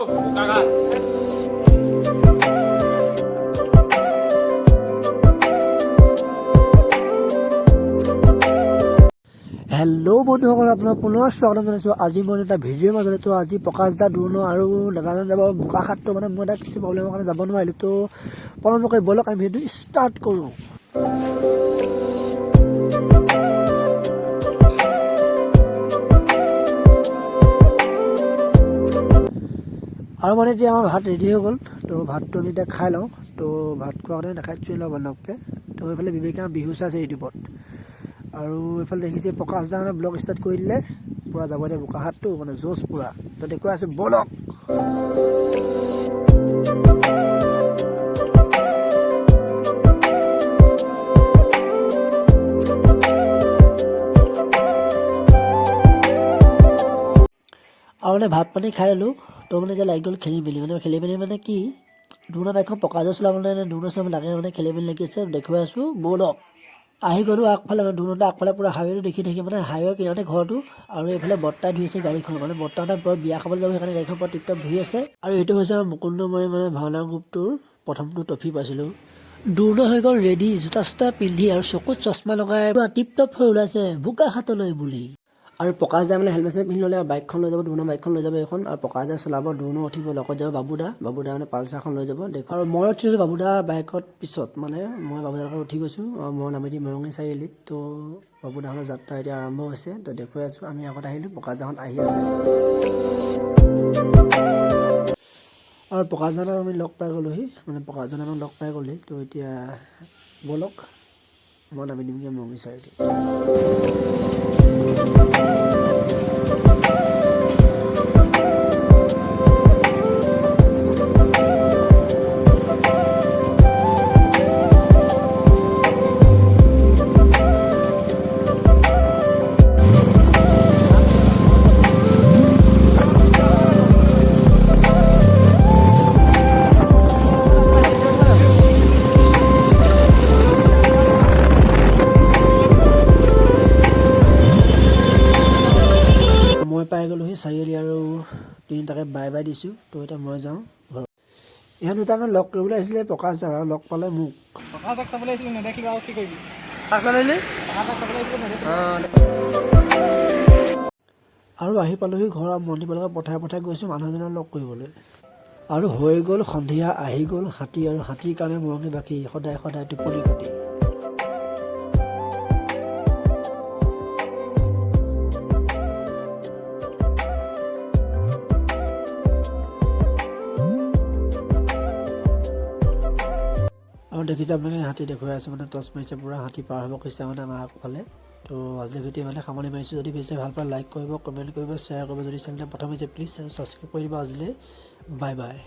Hello' বন্ধুসকল, আপোনাক পুনৰ স্বাগতম জনাইছোঁ। আজি মই এটা ভিডিঅ'ৰ মাজতে তো আজি প্ৰকাশ দা দুৰ্ণ আৰু দাদাজন যাব বোকাখাতটো, মানে মই এটা কিছু প্ৰব্লেমৰ কাৰণে যাব নোৱাৰিলোঁ। তো পলমকৈ ব'লক আমি ভিডিঅ'টো ষ্টাৰ্ট কৰোঁ। আৰু মানে এতিয়া আমাৰ ভাত ৰেডি হৈ গ'ল। তো ভাতটো আমি এতিয়া খাই লওঁ। তো ভাত খোৱাৰ কাৰণে দেখাইছোঁ লওঁ বন্ধককৈ। তো এইফালে বিবেকা বিহু চাই আছে ইউটিউবত, আৰু এইফালে দেখিছে প্ৰকাশ দা মানে ব্লগ ষ্টাৰ্ট কৰি দিলে। পূৰা যাব এতিয়া বোকাখাতটো, মানে জোচ পূৰা। তো দেখুৱাই আছোঁ ব'লক। আৰু মানে ভাত পানী খাই ল'লোঁ। তো মানে এতিয়া লাগি গ'ল খেলি মেলি মানে কি, দুৰ্ণ বাইকখন প্ৰকাশে চলাবলৈ দুৰ্ণ চলাব লাগে, মানে খেলি মেলি লাগি আছে। দেখুৱাই আছোঁ ব'লক। আহি গ'লোঁ আগফালে, মানে দুৰ্ণতে আগফালে পূৰা হাইৱেটো দেখি মানে হাইৱে কিনাৰতে ঘৰটো। আৰু এইফালে বৰ্তাই ধুই আছে গাড়ীখন, মানে বৰ্তাহঁতে বৰ বিয়া খাবলৈ যাব, সেইকাৰণে গাড়ীখন পৰা টিপটপ ধুই আছে। আৰু এইটো হৈছে আমাৰ মুকুন্দমৰি মানে ভাওনা গ্ৰুপটোৰ প্ৰথমটো ট্ৰফি পাইছিলোঁ। দুৰ্ণ হৈ গ'ল ৰেডি, জোতা চোতা পিন্ধি আৰু চকুত চশমা লগাই পূৰা টিপটপ হৈ ওলাইছে বোকাখাতলৈ বুলি। আৰু প্ৰকাশ দা মানে হেলমেট পিন্ধি ল'লে, বাইকখন লৈ যাব, দুৰ্ণ বাইকখন লৈ যাব এইখন। আৰু প্ৰকাশ দা চলাব, দুৰ্ণ উঠিব, লগত যাব বাবুদা মানে পালচাৰখন লৈ যাব। আৰু মই উঠিলোঁ বাবুদা বাইকত পিছত, মানে মই বাবুদাৰ লগত উঠি গৈছোঁ। আৰু মই নামি দিম মৰঙি চাৰিআলিত। তো বাবুদাহঁতৰ যাত্ৰা এতিয়া আৰম্ভ হৈছে। তো দেখুৱাই আছোঁ, আমি আগত আহিলোঁ, প্ৰকাশ দাহঁত আহি আছে। আৰু প্ৰকাশ দাহঁতক আমি লগ পাই গ'লোহি, মানে প্ৰকাশ দাহঁতক লগ পাই গ'লেই। তো এতিয়া ব'লক, মই নামি দিমগৈ মৰঙি চাৰিআলিত। মই পাই গ'লোহি চাৰিআলি, আৰু তিনিটাকে বাই বাই দিছোঁ। তো এতিয়া মই যাওঁ ঘৰত। ইহঁত দুটা মানে লগ কৰিবলৈ আহিছিলে প্ৰকাশ দা, আৰু লগ পালে মোক। প্ৰকাশক চাবলৈ আহিছিলোঁ, নেদেখিলোঁ আৰু কি কৰিবি। আৰু আহি পালোহি ঘৰ, মন্দিৰ লগত পঠাই গৈছোঁ মানুহজনক লগ কৰিবলৈ। আৰু হৈ গ'ল সন্ধিয়া, আহি গ'ল হাতী, আৰু হাতীৰ কাৰণে মৰঙি বাকী সদায় টোপনি খতি। আৰু দেখিছে আপোনালোকে হাতী দেখুৱাই আছে, মানে টচ মাৰিছে পূৰা, হাতী পাৰ হ'ব কৈছে মানে আমাৰ আগফালে। তো আজি ভিডিঅ' মানে সামৰণি মাৰিছোঁ। যদি ভিডিঅ' ভাল পায় লাইক কৰিব, কমেণ্ট কৰিব, শ্বেয়াৰ কৰিব। যদি চেনেলটো প্ৰথম হৈছে প্লিজ ছাবস্ক্ৰাইব কৰি দিব। আজিলৈ বাই বাই।